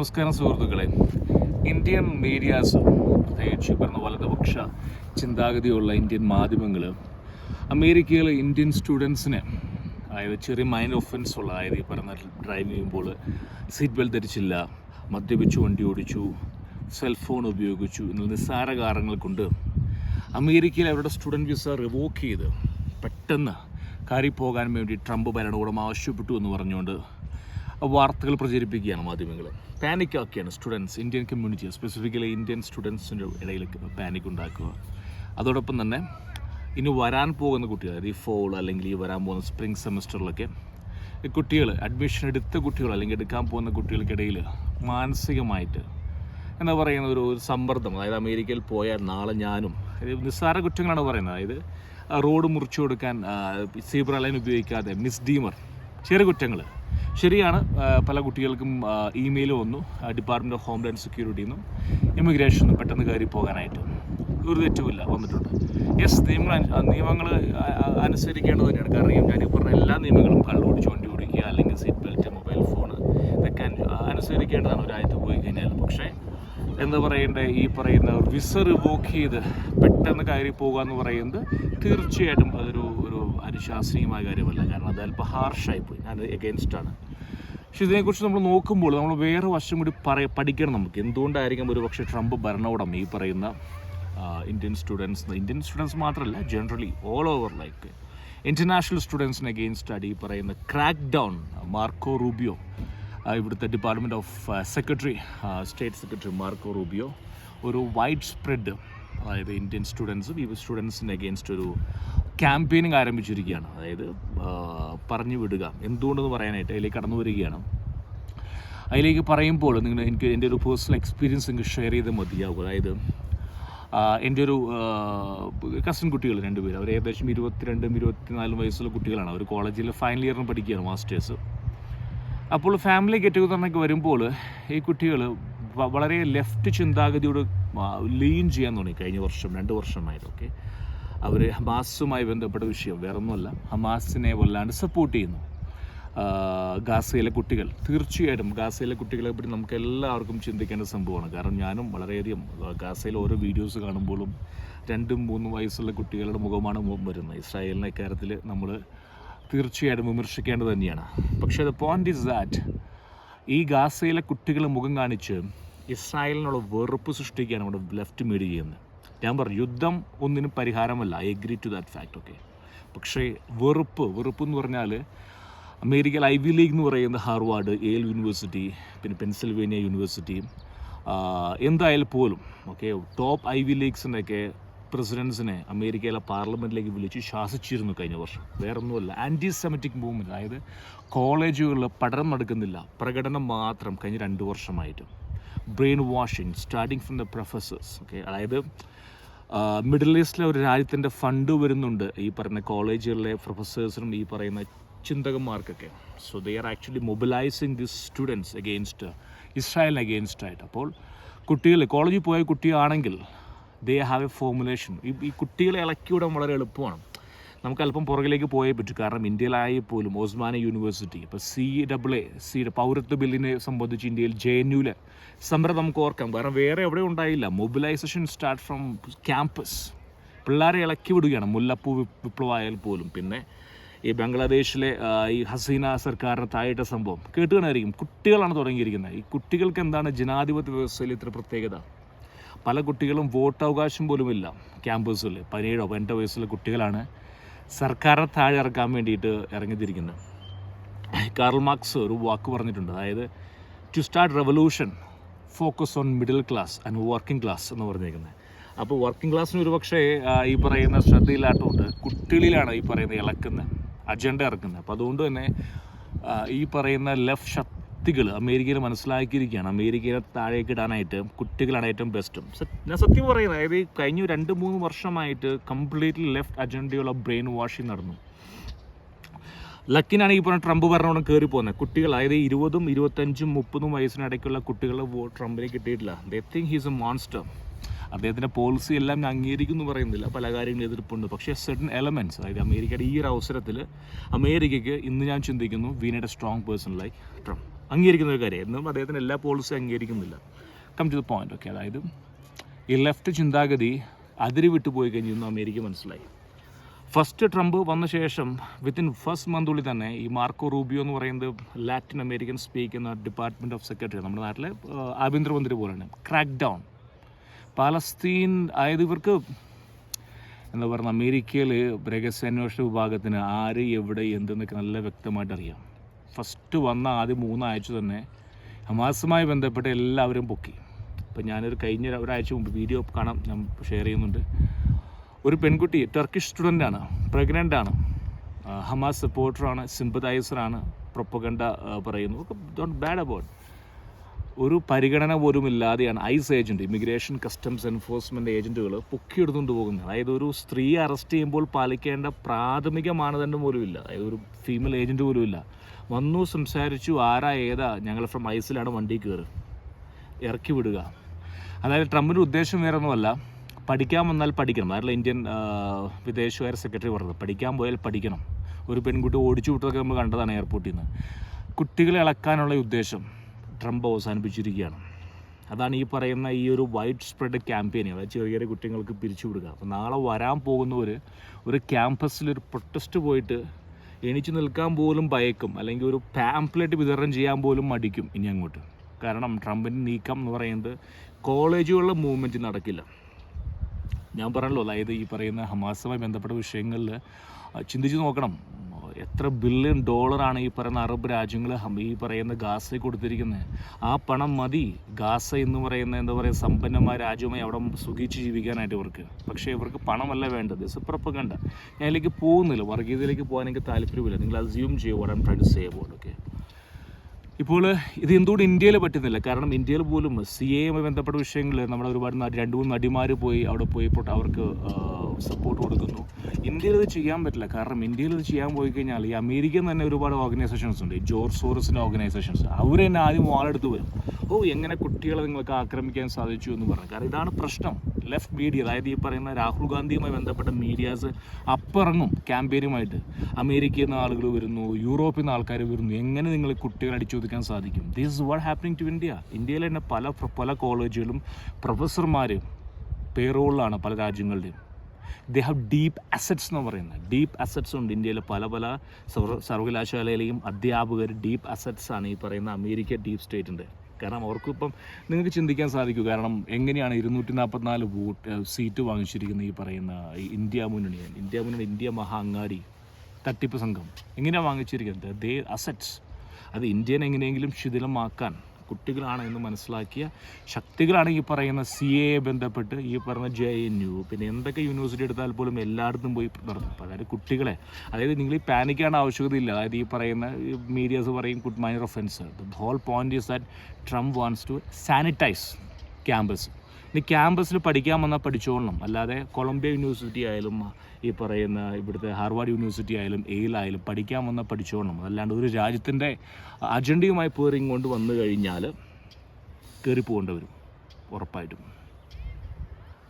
നമസ്കാരം സുഹൃത്തുക്കളെ. Indian medias, പ്രത്യേകിച്ച് പറഞ്ഞ വലതുപക്ഷ ചിന്താഗതിയുള്ള ഇന്ത്യൻ മാധ്യമങ്ങൾ അമേരിക്കയിലെ ഇന്ത്യൻ സ്റ്റുഡൻസിനെ, അതായത് ചെറിയ മൈനർ ഒഫൻസ് ഉള്ള, അതായത് ഈ പറഞ്ഞ ഡ്രൈവ് ചെയ്യുമ്പോൾ സീറ്റ് ബെൽറ്റ് ധരിച്ചില്ല, മദ്യപിച്ചു വണ്ടി ഓടിച്ചു, സെൽഫോൺ ഉപയോഗിച്ചു എന്നുള്ള നിസ്സാര കാരണങ്ങൾ കൊണ്ട് അമേരിക്കയിൽ അവരുടെ സ്റ്റുഡൻറ്റ് വിസ റിവോക്ക് ചെയ്ത് പെട്ടെന്ന് കയറി പോകാൻ വേണ്ടി ട്രംപ് ഭരണകൂടം ആവശ്യപ്പെട്ടു എന്ന് പറഞ്ഞുകൊണ്ട് വാർത്തകൾ പ്രചരിപ്പിക്കുകയാണ് മാധ്യമങ്ങൾ. പാനിക്കാക്കിയാണ് students, Indian community, specifically Indian സ്റ്റുഡൻസിൻ്റെ ഇടയിൽ പാനിക് ഉണ്ടാക്കുക. അതോടൊപ്പം തന്നെ ഇനി വരാൻ പോകുന്ന കുട്ടികൾ, അതായത് ഈ ഫോൾ അല്ലെങ്കിൽ ഈ വരാൻ പോകുന്ന സ്പ്രിംഗ് സെമസ്റ്ററിലൊക്കെ ഈ കുട്ടികൾ, അഡ്മിഷൻ എടുത്ത കുട്ടികൾ അല്ലെങ്കിൽ എടുക്കാൻ പോകുന്ന കുട്ടികൾക്കിടയിൽ മാനസികമായിട്ട് എന്താ പറയുന്ന ഒരു സമ്മർദ്ദം. അതായത് അമേരിക്കയിൽ പോയാൽ നാളെ ഞാനും, നിസ്സാര കുറ്റങ്ങളാണ് പറയുന്നത്. അതായത് റോഡ് മുറിച്ചു കൊടുക്കാൻ സീബ്ര ലൈൻ ഉപയോഗിക്കാതെ, മിസ്ഡീമർ, ചെറിയ കുറ്റങ്ങൾ. ശരിയാണ്, പല കുട്ടികൾക്കും ഇമെയിൽ വന്നു ഡിപ്പാർട്ട്മെൻറ്റ് ഓഫ് ഹോംലാൻഡ് സെക്യൂരിറ്റിയിൽ നിന്നും ഇമിഗ്രേഷനും പെട്ടെന്ന് കയറി പോകാനായിട്ട്. ഒരു തെറ്റുമില്ല, വന്നിട്ടുണ്ട്. യെസ്, നിയമങ്ങൾ അനുസരിക്കേണ്ടത് തന്നെയാണ്. കാരണം ഞാൻ പറഞ്ഞ എല്ലാ നിയമങ്ങളും, കള്ളോടിച്ച് വണ്ടി ഓടിക്കുക അല്ലെങ്കിൽ സീറ്റ് ബെൽറ്റ്, മൊബൈൽ ഫോൺ, ഇതൊക്കെ അനുസരിക്കേണ്ടതാണ് ഒരു രാജ്യത്ത് പോയി കഴിഞ്ഞാൽ. പക്ഷേ എന്താ പറയേണ്ടത്, ഈ പറയുന്ന വിസ റിവോക്ക് ചെയ്ത് പെട്ടെന്ന് കയറി പോകുക എന്ന് പറയുന്നത് തീർച്ചയായിട്ടും അതൊരു അനുശാസനീയമായ കാര്യമല്ല. കാരണം അത് അല്പം ഹാർഷായിപ്പോയി, ഞാൻ എഗെയിൻസ്റ്റാണ്. പക്ഷെ ഇതിനെക്കുറിച്ച് നമ്മൾ നോക്കുമ്പോൾ നമ്മൾ വേറെ വശം കൂടി പഠിക്കണം നമുക്ക്. എന്തുകൊണ്ടായിരിക്കും ഒരു പക്ഷേ ട്രംപ് ഭരണകൂടം ഈ പറയുന്ന ഇന്ത്യൻ സ്റ്റുഡൻസ് മാത്രമല്ല, generally all over like international സ്റ്റുഡൻസിന് എഗെയിൻസ്റ്റ് ആയിട്ട് ഈ പറയുന്ന ക്രാക്ക് ഡൗൺ, മാർക്കോ റൂബിയോ, ഇവിടുത്തെ department of state secretary Marco Rubio ഒരു വൈഡ് സ്പ്രെഡ്, അതായത് ഇന്ത്യൻ സ്റ്റുഡൻസിന് എഗെയിൻസ്റ്റ് ഒരു ക്യാമ്പയിനിങ് ആരംഭിച്ചിരിക്കുകയാണ്. അതായത് പറഞ്ഞു വിടുക, എന്തുകൊണ്ടെന്ന് പറയാനായിട്ട് അതിലേക്ക് കടന്നു വരികയാണ്. അതിലേക്ക് പറയുമ്പോൾ എനിക്ക് എൻ്റെ ഒരു പേഴ്സണൽ എക്സ്പീരിയൻസ് നിങ്ങൾക്ക് ഷെയർ ചെയ്ത് മതിയാകും. അതായത് എൻ്റെ ഒരു കസിൻ കുട്ടികൾ രണ്ടുപേരും, അവർ ഏകദേശം 22-24 വയസ്സുള്ള കുട്ടികളാണ്. അവർ കോളേജിൽ ഫൈനൽ ഇയറിന് പഠിക്കുകയാണ്, മാസ്റ്റേഴ്സ്. അപ്പോൾ ഫാമിലി ഗെറ്റ് ടുഗദറിനൊക്കെ വരുമ്പോൾ ഈ കുട്ടികൾ വളരെ ലെഫ്റ്റ് ചിന്താഗതിയോട് ലീൻ ചെയ്യാൻ തുടങ്ങി കഴിഞ്ഞ വർഷം 2 വർഷമായിട്ട്. ഓക്കെ, അവർ ഹമാസുമായി ബന്ധപ്പെട്ട വിഷയം വേറൊന്നുമല്ല, ഹമാസിനെ വല്ലാണ്ട് സപ്പോർട്ട് ചെയ്യുന്നു. ഗാസയിലെ കുട്ടികൾ, തീർച്ചയായിട്ടും ഗാസയിലെ കുട്ടികളെ പറ്റി നമുക്ക് എല്ലാവർക്കും ചിന്തിക്കേണ്ട സംഭവമാണ്. കാരണം ഞാനും വളരെയധികം ഗാസയിലെ ഓരോ വീഡിയോസ് കാണുമ്പോഴും 2-3 വയസ്സുള്ള കുട്ടികളുടെ മുഖമാണ് വരുന്നത്. ഇസ്രായേലിനെ ഇക്കാര്യത്തിൽ നമ്മൾ തീർച്ചയായിട്ടും വിമർശിക്കേണ്ടത് തന്നെയാണ്. പക്ഷേ ദ പോയിന്റ് ഈസ് ദാറ്റ് ഈ ഗാസയിലെ കുട്ടികളെ മുഖം കാണിച്ച് ഇസ്രായേലിനുള്ള വെറുപ്പ് സൃഷ്ടിക്കുകയാണ് നമ്മുടെ ലെഫ്റ്റ് മീഡിയ ചെയ്യുന്നത്. ഞാൻ പറഞ്ഞു, യുദ്ധം ഒന്നിനും പരിഹാരമല്ല, I agree to that fact. Okay, പക്ഷേ വെറുപ്പ് എന്ന് പറഞ്ഞാൽ അമേരിക്കയിൽ ഐവി ലീഗ് എന്ന് പറയുന്ന ഹാർവാർഡ്, യേൽ യൂണിവേഴ്സിറ്റി, പിന്നെ പെൻസിൽവേനിയ യൂണിവേഴ്സിറ്റി, എന്തായാലും പോലും ഓക്കെ ടോപ്പ് ഐവി ലീഗ്സിൻ്റെയൊക്കെ പ്രസിഡൻസിനെ അമേരിക്കയിലെ പാർലമെൻറ്റിലേക്ക് വിളിച്ച് ശാസിച്ചിരുന്നു കഴിഞ്ഞ വർഷം. വേറൊന്നുമല്ല, ആൻറ്റി സെമിറ്റിക് മൂവ്മെൻറ്റ്. അതായത് കോളേജുകളിൽ പഠനം നടക്കുന്നില്ല, പ്രകടനം മാത്രം കഴിഞ്ഞ 2 വർഷമായിട്ട്. Brain washing starting from the professors. Okay, അതായത് മിഡിൽ ഈസ്റ്റിലെ ഒരു രാജ്യത്തിൻ്റെ ഫണ്ട് വരുന്നുണ്ട് ഈ പറയുന്ന കോളേജുകളിലെ പ്രൊഫസേഴ്സിനും ഈ പറയുന്ന ചിന്തകന്മാർക്കൊക്കെ. So they are actually mobilising this students against ഇസ്രായേലിന് എഗെയിൻസ്റ്റ് ആയിട്ട്. അപ്പോൾ കുട്ടികൾ കോളേജിൽ പോയ കുട്ടിയാണെങ്കിൽ ദേ ഹാവ് എ ഫോർമുലേഷൻ. ഈ കുട്ടികളെ ഇളക്കിവിടാൻ വളരെ എളുപ്പമാണ്. നമുക്ക് അല്പം പുറകിലേക്ക് പോയേ പറ്റൂ. കാരണം ഇന്ത്യയിലായി പോലും ഓസ്മാനി യൂണിവേഴ്സിറ്റി, ഇപ്പോൾ CAA പൗരത്വ ബില്ലിനെ സംബന്ധിച്ച് ഇന്ത്യയിൽ JNUവിലെ സമരം നമുക്ക് ഓർക്കാം. കാരണം വേറെ എവിടെ ഉണ്ടായില്ല. Mobilisation start from campus. പിള്ളേരെ ഇളക്കി വിടുകയാണ്. മുല്ലപ്പൂ വിപ്ലവമായാൽ പോലും. പിന്നെ ഈ ബംഗ്ലാദേശിലെ ഈ ഹസീന സർക്കാരിന് താഴെയിട്ട സംഭവം കേട്ടുകയായിരിക്കും. കുട്ടികളാണ് തുടങ്ങിയിരിക്കുന്നത്. ഈ കുട്ടികൾക്ക് എന്താണ് ജനാധിപത്യ വ്യവസ്ഥയിൽ ഇത്ര പ്രത്യേകത? പല കുട്ടികളും വോട്ടവകാശം പോലുമില്ല ക്യാമ്പസുകളിൽ. 17-18 വയസ്സുള്ള കുട്ടികളാണ് സർക്കാരിനെ താഴെ ഇറക്കാൻ വേണ്ടിയിട്ട് ഇറങ്ങിത്തിരിക്കുന്നത്. കാർൽ മാർക്സ് ഒരു വാക്ക് പറഞ്ഞിട്ടുണ്ട്, അതായത് to start revolution focus on middle class and working class എന്ന് പറഞ്ഞിരിക്കുന്നത്. അപ്പോൾ വർക്കിംഗ് ക്ലാസ്സിന് ഒരു പക്ഷേ ഈ പറയുന്ന ശ്രദ്ധയില്ലാത്തതുകൊണ്ട് കുട്ടികളിലാണ് ഈ പറയുന്ന അജണ്ട ഇറക്കുന്നത്. അപ്പോൾ അതുകൊണ്ട് തന്നെ ഈ പറയുന്ന ലെഫ്റ്റ് ശക്തികൾ അമേരിക്കയിൽ മനസ്സിലാക്കിയിരിക്കുകയാണ്, അമേരിക്കയെ താഴേക്ക് ഇടാനായിട്ട് കുട്ടികളാണ് ഏറ്റവും ബെസ്റ്റും. ഞാൻ സത്യം പറയുന്നത്, അതായത് കഴിഞ്ഞ 2-3 വർഷമായിട്ട് കംപ്ലീറ്റ്ലി ലെഫ്റ്റ് അജണ്ടയുള്ള ബ്രെയിൻ വാഷിംഗ് നടന്നു. ലക്കിനാണ് ഈ പറഞ്ഞ ട്രംപ് ഭരണകൂടം കയറി പോകുന്നത്. കുട്ടികൾ, അതായത് 20, 25, 30 വയസ്സിനിടയ്ക്കുള്ള കുട്ടികളെ വോട്ട് ട്രംപിന് കിട്ടിയിട്ടില്ല. They think he's A monster. അദ്ദേഹത്തിൻ്റെ പോളിസി എല്ലാം ഞാൻ അംഗീകരിക്കുന്നു പറയുന്നില്ല, പല കാര്യങ്ങളും എതിർപ്പുണ്ട്. പക്ഷേ സെർട്ടൻ എലമെൻറ്റ്സ്, അതായത് അമേരിക്കയുടെ ഈ ഒരു അവസരത്തിൽ അമേരിക്കയ്ക്ക് ഇന്ന് ഞാൻ ചിന്തിക്കുന്നു we need a strong person like Trump. അംഗീകരിക്കുന്ന ഒരു കാര്യം. എന്നും അദ്ദേഹത്തിന് എല്ലാ പോളിസിയും അംഗീകരിക്കുന്നില്ല. Come to the point. Okay, അതായത് ഈ ലെഫ്റ്റ് ചിന്താഗതി അതിര് വിട്ടു പോയി കഴിഞ്ഞു അമേരിക്ക മനസ്സിലായി. ഫസ്റ്റ് ട്രംപ് വന്ന ശേഷം വിത്തിൻ ഫസ്റ്റ് മന്തുള്ളിൽ തന്നെ ഈ മാർക്കോ റൂബിയോ എന്ന് പറയുന്നത് ലാറ്റിൻ അമേരിക്കൻ സ്പീക്കുന്ന ഡിപ്പാർട്ട്മെൻറ്റ് ഓഫ് സെക്രട്ടറി, നമ്മുടെ നാട്ടിലെ ആഭ്യന്തരമന്ത്രി പോലെയാണ്, ക്രാക്ക് ഡൗൺ പാലസ്തീൻ. അതായത് ഇവർക്ക് എന്താ പറയുക, അമേരിക്കയിൽ രഹസ്യാന്വേഷണ വിഭാഗത്തിന് ആര് എവിടെ എന്തെന്നൊക്കെ നല്ല വ്യക്തമായിട്ട് അറിയാം. ഫസ്റ്റ് വന്ന ആദ്യം 3 ആഴ്ച തന്നെ ഹമാസുമായി ബന്ധപ്പെട്ട് എല്ലാവരും പൊക്കി. ഇപ്പം ഞാനൊരു കഴിഞ്ഞ ഒരാഴ്ച മുമ്പ് വീഡിയോ കാണാം, ഞാൻ ഷെയർ ചെയ്യുന്നുണ്ട്. ഒരു പെൺകുട്ടി ടർക്കിഷ് സ്റ്റുഡൻ്റാണ്, പ്രഗ്നൻ്റ് ആണ്, ഹമാസ് സപ്പോർട്ടറാണ്, സിമ്പതൈസറാണ്, പ്രൊപ്പഗണ്ട പറയുന്നു, ഡോണ്ട് ബാഡ് അബൌട്ട്. ഒരു പരിഗണന പോലും ഇല്ലാതെയാണ് ICE agent, immigration customs enforcement ഏജൻറ്റുകൾ പൊക്കിയെടുത്തുകൊണ്ട് പോകുന്നത്. അതായത് ഒരു സ്ത്രീയെ അറസ്റ്റ് ചെയ്യുമ്പോൾ പാലിക്കേണ്ട പ്രാഥമിക മാനദണ്ഡം പോലും ഇല്ല. അതായത് ഒരു ഫീമെയിൽ ഏജൻറ്റ് പോലും ഇല്ല. വന്നു, സംസാരിച്ചു, ആരാ ഏതാ, ഞങ്ങൾ ഫ്രം ഐസിലാണ്, വണ്ടി കയറി ഇറക്കി വിടുക. അതായത് ട്രംപിൻ്റെ ഉദ്ദേശം വേറെ ഒന്നുമല്ല, പഠിക്കാൻ വന്നാൽ പഠിക്കണം. അതായത് ഇന്ത്യൻ വിദേശകാര്യ സെക്രട്ടറി പറഞ്ഞത്, പഠിക്കാൻ പോയാൽ പഠിക്കണം. ഒരു പെൺകുട്ടി ഓടിച്ചു വിട്ടതൊക്കെ നമ്മൾ കണ്ടതാണ് എയർപോർട്ടിൽ നിന്ന്. കുട്ടികളെ ഇളക്കാനുള്ള ഉദ്ദേശം ട്രംപ് അവസാനിപ്പിച്ചിരിക്കുകയാണ്. അതാണ് ഈ പറയുന്ന ഈ ഒരു വൈഡ് സ്പ്രെഡ് ക്യാമ്പയിൻ, അതായത് ചെറിയ ചെറിയ കുട്ടികൾക്ക് പിരിച്ചു വിടുക. അപ്പോൾ നാളെ വരാൻ പോകുന്നവർ ഒരു ക്യാമ്പസിലൊരു പ്രൊട്ടസ്റ്റ് പോയിട്ട് എണീച്ച് നിൽക്കാൻ പോലും ഭയക്കും, അല്ലെങ്കിൽ ഒരു പാംപ്ലെറ്റ് വിതരണം ചെയ്യാൻ പോലും മടിക്കും ഇനി അങ്ങോട്ട്. കാരണം ട്രംപിൻ്റെ നീക്കം എന്ന് പറയുന്നത് കോളേജുകളിലെ മൂവ്മെൻറ്റ് നടക്കില്ല. ഞാൻ പറഞ്ഞല്ലോ, അതായത് ഈ പറയുന്ന ഹമാസുമായി ബന്ധപ്പെട്ട വിഷയങ്ങളിൽ ചിന്തിച്ച് നോക്കണം. എത്ര ബില്യൺ ഡോളറാണ് ഈ പറയുന്ന അറബ് രാജ്യങ്ങൾ ഈ പറയുന്ന ഗാസയ്ക്ക് കൊടുത്തിരിക്കുന്നത്. ആ പണം മതി ഗാസ എന്ന് പറയുന്ന എന്താ പറയുക സമ്പന്നമായ രാജ്യവുമായി അവിടെ സുഖിച്ച് ജീവിക്കാനായിട്ട് ഇവർക്ക്. പക്ഷേ ഇവർക്ക് പണമല്ല വേണ്ടത്, പ്രൊപ്പഗണ്ട. ഞാൻ ഇതിലേക്ക് പോകുന്നില്ല, വർഗീയതയിലേക്ക് പോകാൻ എനിക്ക് താല്പര്യമില്ല. നിങ്ങൾ അസ്യൂം ചെയ്യുക what I am trying to say about. Okay, ഇപ്പോൾ ഇത് എന്തുകൊണ്ട് ഇന്ത്യയിൽ പറ്റുന്നില്ല? കാരണം ഇന്ത്യയിൽ പോലും CAയുമായി ബന്ധപ്പെട്ട വിഷയങ്ങളിൽ നമ്മുടെ ഒരുപാട് 2-3 നടിമാർ പോയി അവിടെ പോയപ്പോൾ അവർക്ക് സപ്പോർട്ട് കൊടുക്കുന്നു. ഇന്ത്യയിൽ ഇത് ചെയ്യാൻ പറ്റില്ല. കാരണം ഇന്ത്യയിൽ ഇത് ചെയ്യാൻ പോയി കഴിഞ്ഞാൽ ഈ അമേരിക്കയിൽ തന്നെ ഒരുപാട് ഓർഗനൈസേഷൻസ് ഉണ്ട്, ജോർജ് സോറസിൻ്റെ ഓർഗനൈസേഷൻസ്. അവർ തന്നെ ആദ്യം വാളെടുത്ത് വരും, എങ്ങനെ കുട്ടികളെ നിങ്ങൾക്ക് ആക്രമിക്കാൻ സാധിച്ചു എന്ന് പറഞ്ഞു. കാരണം ഇതാണ് പ്രശ്നം. ലെഫ്റ്റ് മീഡിയ, അതായത് ഈ പറയുന്ന രാഹുൽ ഗാന്ധിയുമായി ബന്ധപ്പെട്ട മീഡിയാസ് അപ്പിറങ്ങും ക്യാമ്പയിനുമായിട്ട്. അമേരിക്കയിൽ നിന്ന് ആളുകൾ വരുന്നു, യൂറോപ്പിൽ നിന്ന് ആൾക്കാർ വരുന്നു, എങ്ങനെ നിങ്ങൾ കുട്ടികളെ അടിച്ചൊതുക്കാൻ സാധിക്കും? This is what happening to India. ഇന്ത്യയിൽ തന്നെ പല കോളേജുകളും പ്രൊഫസർമാർ പേറോളിലാണ് പല രാജ്യങ്ങളുടെയും. ദേ ഹാവ് ഡീപ്പ് അസറ്റ്സ് എന്ന് പറയുന്നത്. ഡീപ്പ് അസറ്റ്സ് ഉണ്ട് ഇന്ത്യയിലെ പല സർവകലാശാലയിലെയും അധ്യാപകർ ഡീപ്പ് അസറ്റ്സാണ് ഈ പറയുന്ന അമേരിക്ക ഡീപ്പ് സ്റ്റേറ്റിൻ്റെ. കാരണം അവർക്കിപ്പം നിങ്ങൾക്ക് ചിന്തിക്കാൻ സാധിക്കും, കാരണം എങ്ങനെയാണ് 244 സീറ്റ് വാങ്ങിച്ചിരിക്കുന്നത് ഈ പറയുന്ന ഇന്ത്യ മുന്നണി, ഇന്ത്യ മഹാ അങ്ങാടി തട്ടിപ്പ് സംഘം എങ്ങനെയാണ് വാങ്ങിച്ചിരിക്കുന്നത്? ദേ അസറ്റ്സ്. അത് ഇന്ത്യനെ എങ്ങനെയെങ്കിലും ശിഥിലമാക്കാൻ കുട്ടികളാണ് എന്ന് മനസ്സിലാക്കിയ ശക്തികളാണ് ഈ പറയുന്ന CAയെ ബന്ധപ്പെട്ട് ഈ പറഞ്ഞ JNU, പിന്നെ എന്തൊക്കെ യൂണിവേഴ്സിറ്റി എടുത്താൽ പോലും എല്ലായിടത്തും പോയി നടത്തും. അതായത് കുട്ടികളെ, അതായത് നിങ്ങൾ ഈ പാനിക്കാണ് ആവശ്യകതയില്ല. അതായത് ഈ പറയുന്ന മീഡിയാസ് പറയും good minor offence. The whole point is that Trump wants to sanitise campus. ഇനി ക്യാമ്പസിൽ പഠിക്കാൻ വന്നാൽ പഠിച്ചോളണം, അല്ലാതെ കൊളംബിയ യൂണിവേഴ്സിറ്റി ആയാലും ഈ പറയുന്ന ഇവിടുത്തെ ഹാർവാർഡ് യൂണിവേഴ്സിറ്റി ആയാലും എയിലായാലും പഠിക്കാൻ വന്നാൽ പഠിച്ചോളണം. അല്ലാണ്ട് ഒരു രാജ്യത്തിൻ്റെ അജണ്ടയുമായി പേറിങ് കൊണ്ട് വന്നു കഴിഞ്ഞാൽ കയറിപ്പോകേണ്ടി വരും ഉറപ്പായിട്ടും.